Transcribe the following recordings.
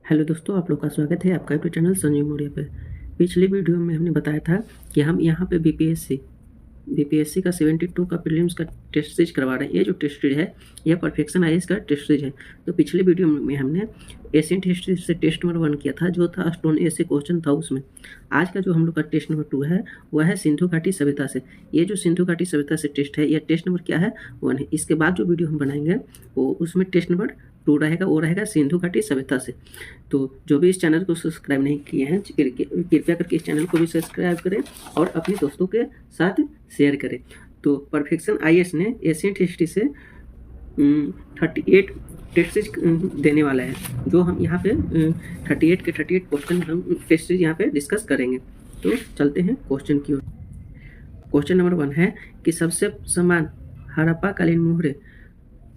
Hello दोस्तों, आप लोग का स्वागत है आपका यूट्यूब चैनल संजीव मौर्य पे। पिछली वीडियो में हमने बताया था कि हम यहाँ पे बीपीएससी का 72 का प्रीलिम्स का टेस्ट सीरीज करवा रहे हैं। ये जो टेस्ट सीरीज है यह परफेक्शन आईएएस का टेस्ट सीरीज है। तो पिछले वीडियो में हमने एशियन हिस्ट्री से टेस्ट नंबर 1 किया था, जो था स्टोन एज से क्वेश्चन था उसमें। आज का जो हम लोग का टेस्ट नंबर 2 है वह है सिंधु घाटी सभ्यता से। ये जो सिंधु घाटी सभ्यता से टेस्ट है, यह टेस्ट नंबर क्या है 1 है। इसके बाद जो वीडियो हम बनाएंगे वो उसमें टेस्ट नंबर 2 रहेगा, वो रहेगा सिंधु घाटी सभ्यता से। तो जो भी इस चैनल को सब्सक्राइब नहीं किए हैं कृपया करके इस चैनल को भी सब्सक्राइब करें और अपने दोस्तों के साथ शेयर करें। तो परफेक्शन आईएएस ने एशियन हिस्ट्री से 38 टेस्ट सीरीज देने वाला है, जो हम यहाँ पे 38 के 38 क्वेश्चन हम टेस्ट सीरीज यहाँ पे डिस्कस करेंगे। तो चलते हैं क्वेश्चन की ओर। क्वेश्चन नंबर 1 है कि सबसे समान हड़प्पा कालीन मोहरे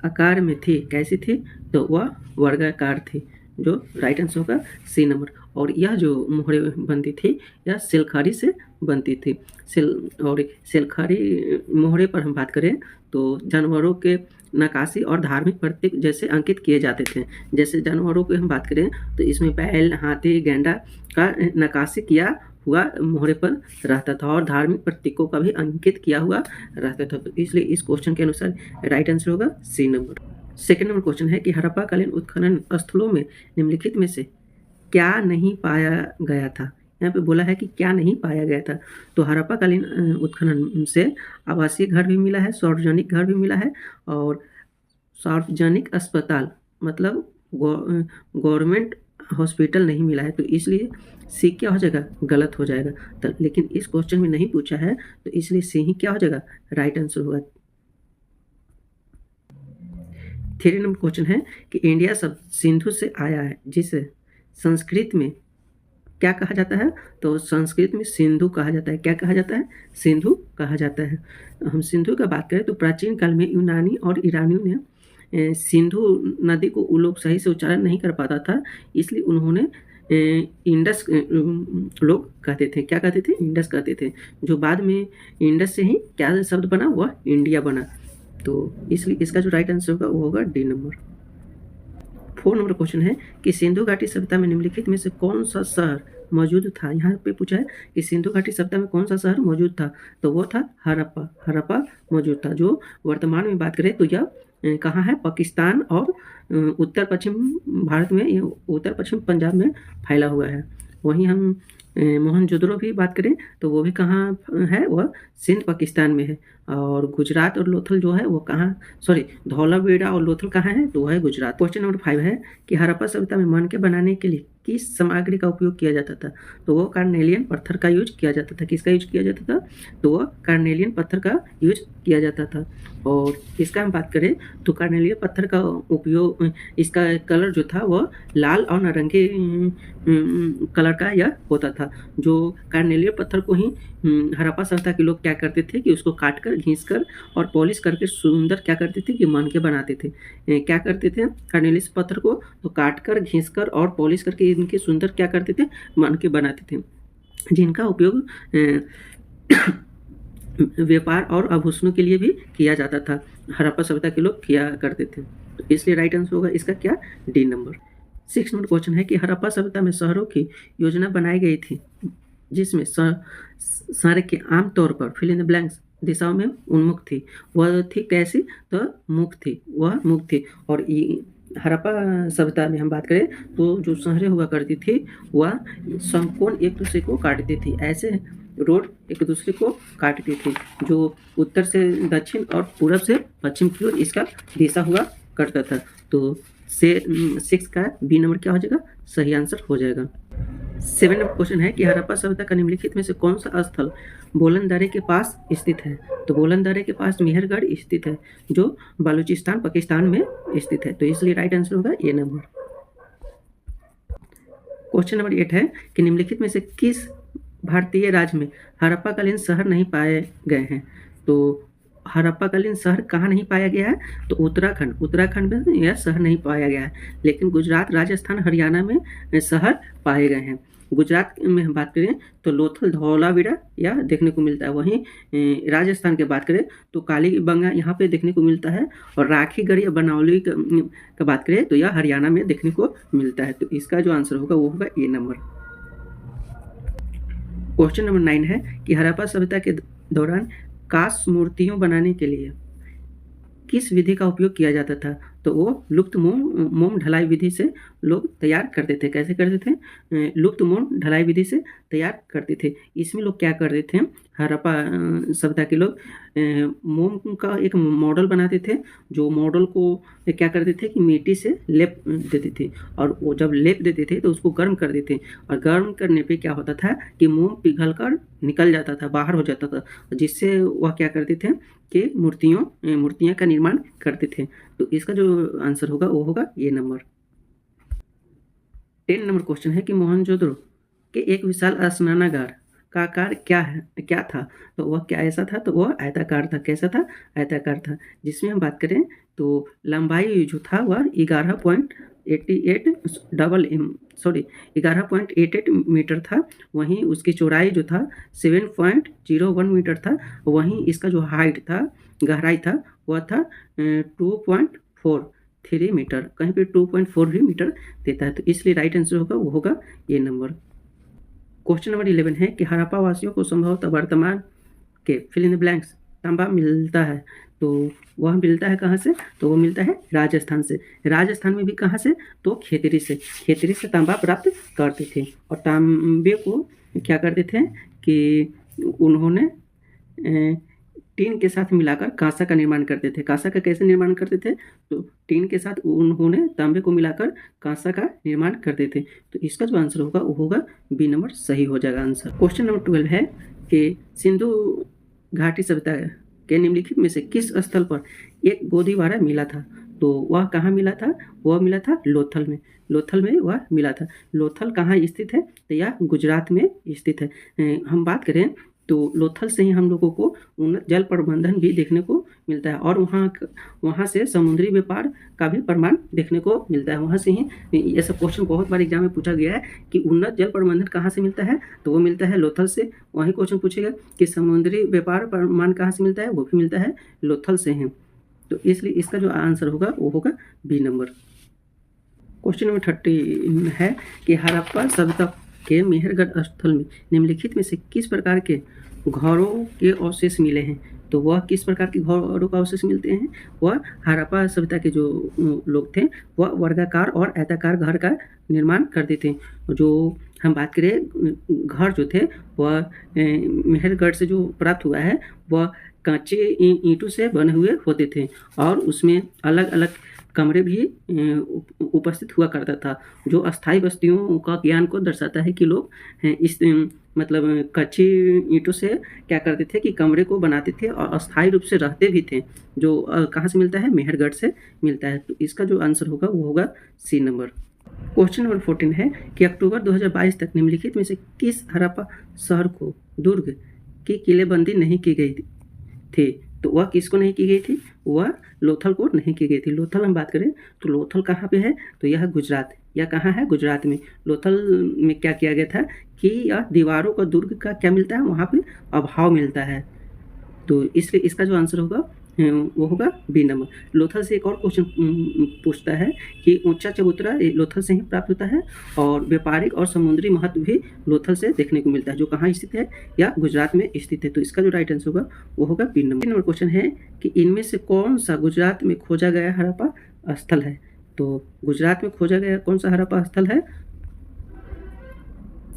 आकार में थी, कैसी थी? तो वह वर्गाकार थी, जो राइट आंसर होगा सी नंबर। और यह जो मोहरे बनती थी यह सिलखारी से बनती थी। सिलखारी मोहरे पर हम बात करें तो जानवरों के नक्काशी और धार्मिक प्रतीक जैसे अंकित किए जाते थे। जैसे जानवरों की हम बात करें तो इसमें बैल, हाथी, गेंडा का नक्काशी किया हुआ मोहरे पर रहता था और धार्मिक प्रतीकों का भी अंकित किया हुआ रहता था। तो इसलिए इस क्वेश्चन के अनुसार राइट आंसर होगा C number. Second number question है कि हड़प्पा कालीन उत्खनन स्थलों में निम्नलिखित में से क्या नहीं पाया गया था। यहाँ पे बोला है कि क्या नहीं पाया गया था। तो हड़प्पा कालीन उत्खनन से आवासीय घर भी मिला है, सार्वजनिक घर भी मिला है और सार्वजनिक अस्पताल मतलब गवर्नमेंट हॉस्पिटल नहीं मिला है। तो इसलिए सी क्या हो जाएगा? गलत हो जाएगा। तो लेकिन इस क्वेश्चन में नहीं पूछा है तो इसलिए सी ही क्या हो जाएगा? राइट आंसर होगा। 3 नंबर क्वेश्चन है कि इंडिया शब्द सिंधु से आया है, जिसे संस्कृत में क्या कहा जाता है? तो संस्कृत में सिंधु कहा जाता है। क्या कहा जाता है? सिंधु कहा जाता है। हम सिंधु का बात करें तो प्राचीन काल में यूनानी और ईरानियों ने सिंधु नदी को वो लोग सही से उच्चारण नहीं कर पाता था, इसलिए उन्होंने इंडस लोग कहते थे। क्या कहते थे? इंडस कहते थे, जो बाद में इंडस से ही क्या शब्द बना? वह इंडिया बना। तो इसलिए इसका जो राइट आंसर होगा वो होगा डी नंबर। 4 नंबर क्वेश्चन है कि सिंधु घाटी सभ्यता में निम्नलिखित में से कौन सा शहर मौजूद था। यहाँ पे पूछा है कि सिंधु घाटी सभ्यता में कौन सा शहर मौजूद था, तो वो था हड़प्पा। हड़प्पा मौजूद था, जो वर्तमान में बात करें तो यह कहाँ है? पाकिस्तान और उत्तर पश्चिम भारत में, उत्तर पश्चिम पंजाब में फैला हुआ है। वहीं हम मोहनजोदड़ो भी बात करें तो वो भी कहाँ है? वह सिंध पाकिस्तान में है। और गुजरात और लोथल जो है वो कहाँ, सॉरी, धौलावीरा और लोथल कहाँ है? तो वह है गुजरात। क्वेश्चन नंबर 5 है कि हड़प्पा सभ्यता में मनके बनाने के लिए किस सामग्री का उपयोग किया जाता था? तो वो कार्नेलियन पत्थर का यूज किया जाता था। किसका यूज किया जाता था? तो वह कार्नेलियन पत्थर का यूज किया जाता था। और इसका हम बात करें तो कार्नेलियन पत्थर का उपयोग, इसका कलर जो था वह लाल और नारंगी कलर का यह होता था। जो कार्नेलियन पत्थर को ही हड़प्पा सभ्यता के लोग क्या करते थे कि उसको काट कर, घिस कर और पॉलिश करके सुंदर क्या करते थे कि मनके बनाते थे। क्या करते थे? कार्नेलियन पत्थर को तो काट कर, घिस कर और पॉलिश करके इनके सुंदर क्या करते थे? मनके बनाते थे, जिनका उपयोग व्यापार और आभूषणों के लिए भी किया जाता था। हड़प्पा सभ्यता के लोग किया करते थे। तो इसलिए राइट आंसर होगा इसका क्या? D number. 6 नंबर क्वेश्चन है कि हड़प्पा सभ्यता में शहरों की योजना बनाई गई थी, जिसमें सड़कें आमतौर पर फिल इन द ब्लैंक्स दिशाओं में उन्मुख थी। वह थी कैसी? तो मुख थी, वह मुख थी। और हड़प्पा सभ्यता में हम बात करें तो जो शहरें हुआ करती थी वह समकोण एक दूसरे को काटती थी। ऐसे रोड एक दूसरे को काटती थी, जो उत्तर से दक्षिण और पूरब से पश्चिम की ओर इसका दिशा हुआ करता था। तो 6 का बी नंबर क्या हो जाएगा? सही आंसर हो जाएगा। 7 नंबर क्वेश्चन है कि हड़प्पा सभ्यता का निम्नलिखित में से कौन सा स्थल बोलन के पास स्थित है? तो बोलन के पास मेहरगढ़ स्थित है, जो बलूचिस्तान पाकिस्तान में स्थित है। तो इसलिए राइट आंसर होगा ए नंबर। क्वेश्चन नंबर 8 है कि निम्नलिखित में से किस भारतीय राज्य में हड़प्पा कालीन शहर नहीं पाए गए हैं? तो हड़प्पाकालीन शहर कहाँ नहीं पाया गया है? तो उत्तराखंड में यह शहर नहीं पाया गया है, लेकिन गुजरात, राजस्थान, हरियाणा में शहर पाए गए हैं। गुजरात में हम बात करें तो लोथल, धौलावीरा यह देखने को मिलता है। वहीं राजस्थान की बात करें तो कालीबंगा यहाँ पे देखने को मिलता है, और राखीगढ़ या बनौली का बात करें तो यह हरियाणा में देखने को मिलता है। तो इसका जो आंसर होगा वो होगा ए नंबर। क्वेश्चन नंबर 9 है कि हड़प्पा सभ्यता के दौरान कांस्य मूर्तियों बनाने के लिए किस विधि का उपयोग किया जाता था? तो वो लुप्त मोम ढलाई विधि से लोग तैयार करते थे। कैसे करते थे? लुप्त मोम ढलाई विधि से तैयार करते थे। इसमें लोग क्या करते थे? हड़प्पा सभ्यता के लोग मोम का एक मॉडल बनाते थे, जो मॉडल को क्या करते थे कि मिट्टी से लेप देते थे, और वो जब लेप देते थे तो उसको गर्म कर देते, और गर्म करने पे क्या होता था कि मोम पिघल कर निकल जाता था, बाहर हो जाता था, जिससे वह क्या करते थे कि मूर्तियाँ का निर्माण करते थे। तो इसका जो आंसर होगा वो होगा ये नंबर। 10 नंबर क्वेश्चन है कि मोहनजोदड़ो के एक विशाल स्नानागार का आकार क्या था? तो वह क्या ऐसा था? तो वह आयताकार था। कैसा था? आयताकार था, जिसमें हम बात करें तो लंबाई जो था वह 11.88 मीटर था। वहीं उसकी चौड़ाई जो था 7.01 मीटर था। वहीं इसका जो हाइट था, गहराई था, वह था 2.43 मीटर। कहीं पे 2.43 मीटर देता है, तो इसलिए राइट आंसर होगा वो होगा ये नंबर। क्वेश्चन नंबर 11 है कि हड़प्पा वासियों को संभवतः वर्तमान के फिल इन द ब्लैंक्स तांबा मिलता है। तो वह मिलता है कहाँ से? तो वो मिलता है राजस्थान से। राजस्थान में भी कहाँ से? तो खेतरी से तांबा प्राप्त करते थे, और तांबे को क्या करते थे कि उन्होंने टीन के साथ मिलाकर कांसा का निर्माण करते थे। कांसा का कैसे निर्माण करते थे? तो टीन के साथ उन्होंने तांबे को मिलाकर कांसा का निर्माण करते थे। तो इसका जो आंसर होगा वो होगा बी नंबर, सही हो जाएगा आंसर। क्वेश्चन नंबर 12 है कि सिंधु घाटी सभ्यता के निम्नलिखित में से किस स्थल पर एक बोधिवारा मिला था? तो वह कहाँ मिला था? वह मिला था लोथल में। लोथल में वह मिला था। लोथल कहाँ स्थित है? तो यह गुजरात में स्थित है। हम बात करें तो लोथल से ही हम लोगों को उन्नत जल प्रबंधन भी देखने को मिलता है, और वहाँ से समुद्री व्यापार का भी प्रमाण देखने को मिलता है। वहाँ से ही ऐसा क्वेश्चन बहुत बार एग्जाम में पूछा गया है कि उन्नत जल प्रबंधन कहाँ से मिलता है? तो वो मिलता है लोथल से। वही क्वेश्चन पूछेगा कि समुद्री व्यापार प्रमाण कहाँ से मिलता है? वो भी मिलता है लोथल से है। तो इसलिए इसका जो आंसर होगा वो होगा बी नंबर। क्वेश्चन नंबर 30 है कि हड़प्पा सभ्यता के मेहरगढ़ स्थल में निम्नलिखित में से किस प्रकार के घरों के अवशेष मिले हैं? तो वह किस प्रकार के घरों का अवशेष मिलते हैं? वह हड़प्पा सभ्यता के जो लोग थे वह वर्गाकार और आयताकार घर का निर्माण करते थे। जो हम बात करें घर जो थे वह मेहरगढ़ से जो प्राप्त हुआ है वह कच्चे ईंटों से बने हुए होते थे, और उसमें अलग अलग कमरे भी उपस्थित हुआ करता था, जो अस्थायी बस्तियों का ज्ञान को दर्शाता है कि लोग इस मतलब कच्ची ईंटों से क्या करते थे कि कमरे को बनाते थे और अस्थायी रूप से रहते भी थे, जो कहाँ से मिलता है? मेहरगढ़ से मिलता है। तो इसका जो आंसर होगा वो होगा सी नंबर। क्वेश्चन नंबर 14 है कि अक्टूबर 2022 तक निम्नलिखित में से किस हड़प्पा शहर को दुर्ग की किलेबंदी नहीं की गई थी? तो वह किसको नहीं की गई थी? वह लोथल को नहीं की गई थी। लोथल हम बात करें तो लोथल कहाँ पे है? तो यह गुजरात, या कहाँ है? गुजरात में। लोथल में क्या किया गया था कि यह दीवारों का दुर्ग का क्या मिलता है? वहाँ पे अभाव मिलता है। तो इसलिए इसका जो आंसर होगा वो होगा बी नंबर। लोथल से एक और क्वेश्चन पूछता है कि ऊंचा चबूतरा लोथल से ही प्राप्त होता है, और व्यापारिक और समुद्री महत्व भी लोथल से देखने को मिलता है, जो कहाँ स्थित है? या गुजरात में स्थित है। तो इसका जो राइट आंसर होगा वो होगा बी नंबर। नंबर क्वेश्चन है कि इनमें से कौन सा गुजरात में खोजा गया हड़प्पा स्थल है? तो गुजरात में खोजा गया कौन सा हड़प्पा स्थल है?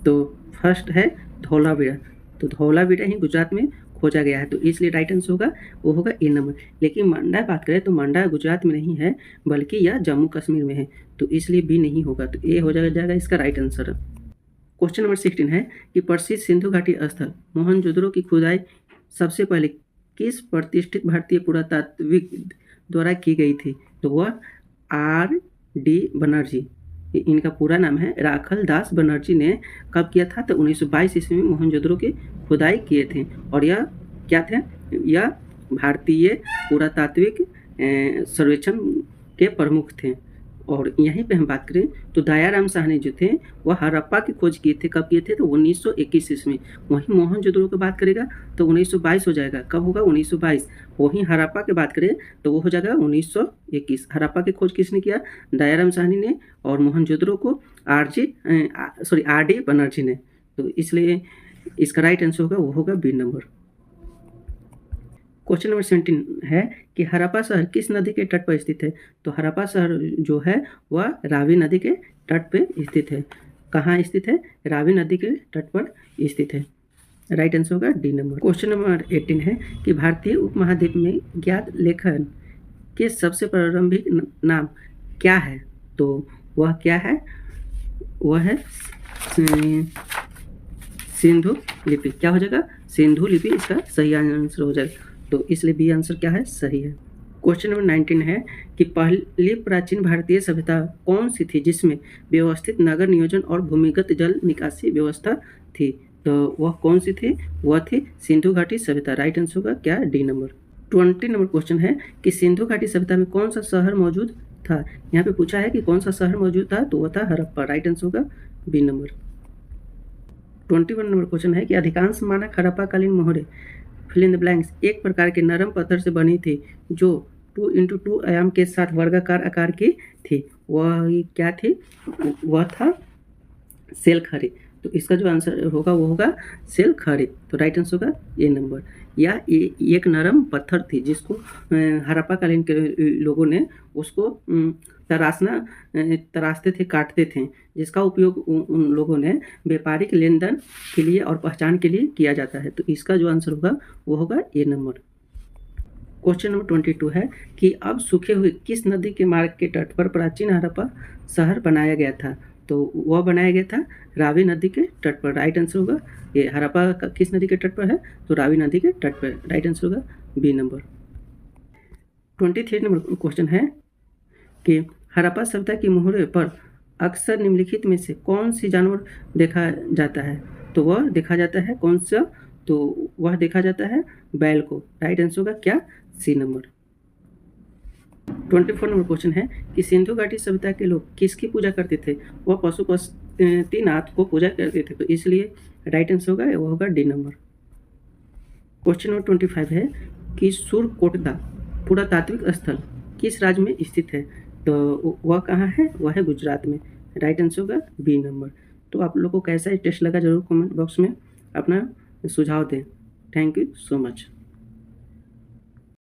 तो फर्स्ट है धौलावीरा। तो धौलावीरा ही गुजरात में खोजा गया है, तो इसलिए राइट आंसर होगा वो होगा ए नंबर। लेकिन मंडा बात करें तो मंडा गुजरात में नहीं है, बल्कि यह जम्मू कश्मीर में है, तो इसलिए बी नहीं होगा। तो ए हो जाएगा इसका राइट आंसर। क्वेश्चन नंबर 16 है कि प्रसिद्ध सिंधु घाटी स्थल मोहनजोदड़ो की खुदाई सबसे पहले किस प्रतिष्ठित भारतीय पुरातात्विक द्वारा की गई थी? तो वह R.D. बनर्जी, इनका पूरा नाम है राखल दास बनर्जी ने कब किया था? तो 1922 ईस्वी में मोहनजोदड़ो की खुदाई किए थे, और यह क्या थे? यह भारतीय पुरातात्विक सर्वेक्षण के प्रमुख थे। और यहीं पे हम बात करें तो दयाराम साहनी जो थे वह हड़प्पा की खोज किए थे। कब किए थे? तो 1921 ईस्वी। वहीं मोहनजोदड़ो की बात करेगा तो 1922 हो जाएगा। कब होगा? 1922। वहीं हड़प्पा की बात करें तो वो हो जाएगा 1921। हड़प्पा की खोज किसने किया? दयाराम साहनी ने। और मोहनजोदड़ो को आर डी बनर्जी ने। तो इसलिए इसका राइट आंसर होगा वो होगा बी नंबर। क्वेश्चन नंबर 17 है कि हड़प्पा शहर किस नदी के तट पर स्थित है? तो हड़प्पा शहर जो है वह रावी नदी के तट पर स्थित है। कहाँ स्थित है? रावी नदी के तट पर स्थित है। राइट आंसर होगा डी नंबर। क्वेश्चन नंबर 18 है कि भारतीय उपमहाद्वीप में ज्ञात लेखन के सबसे प्रारंभिक नाम क्या है? तो वह क्या है? वह है सिंधु लिपि। क्या हो जाएगा? सिंधु लिपि इसका सही आंसर हो जाएगा। तो इसलिए बी आंसर क्या है? सही है। क्वेश्चन नंबर 19 है कि पहली प्राचीन भारतीय सभ्यता कौन सी थी जिसमें व्यवस्थित नगर नियोजन और भूमिगत जल निकासी व्यवस्था थी? तो वह कौन सी थी? वह थी सिंधु घाटी सभ्यता। राइट आंसर होगा क्या? D number. 20 नंबर क्वेश्चन है कि सिंधु घाटी सभ्यता में कौन सा शहर मौजूद था? यहाँ पे पूछा है कि कौन सा शहर मौजूद था, तो वह था हड़प्पा। राइट आंसर होगा बी नंबर। 21 नंबर क्वेश्चन है कि अधिकांश मानक हड़प्पाकालीन मोहरें फिल इन द ब्लैंक्स एक प्रकार के नरम पत्थर से बनी थी जो 2x2 आयाम के साथ वर्गाकार आकार की थी। वह क्या थी? वह था सेल खड़ी। तो इसका जो आंसर होगा वो होगा सेल खड़ी। तो राइट आंसर होगा ए नंबर। या एक नरम पत्थर थी जिसको हड़प्पाकालीन के लोगों ने उसको तराशते थे, काटते थे, जिसका उपयोग उन लोगों ने व्यापारिक लेन देन के लिए और पहचान के लिए किया जाता है। तो इसका जो आंसर होगा वो होगा ए नंबर। क्वेश्चन नंबर 22 है कि अब सूखे हुए किस नदी के मार्ग के तट पर प्राचीन हड़प्पा शहर बनाया गया था? तो वह बनाया गया था रावी नदी के तट पर। राइट आंसर होगा ये। हड़प्पा किस नदी के तट पर है? तो रावी नदी के तट पर। राइट आंसर होगा बी नंबर। 23 नंबर क्वेश्चन है कि हड़प्पा सभ्यता की मोहरे पर अक्सर निम्नलिखित में से कौन सी जानवर देखा जाता है? तो वह देखा जाता है कौन सा? तो वह देखा जाता है बैल को। राइट आंसर होगा क्या? सी नंबर। 24 नंबर क्वेश्चन है कि सिंधु घाटी सभ्यता के लोग किसकी पूजा करते थे? वह पशुपतिनाथ को पूजा करते थे। तो इसलिए राइट आंसर होगा वो होगा डी नंबर। क्वेश्चन नंबर 25 है कि सुरकोटदा पुरातात्विक स्थल किस राज्य में स्थित है? तो वह कहाँ है? वह है गुजरात में। राइट आंसर होगा बी नंबर। तो आप लोगों को कैसा टेस्ट लगा जरूर कमेंट बॉक्स में अपना सुझाव दें। Thank you so much.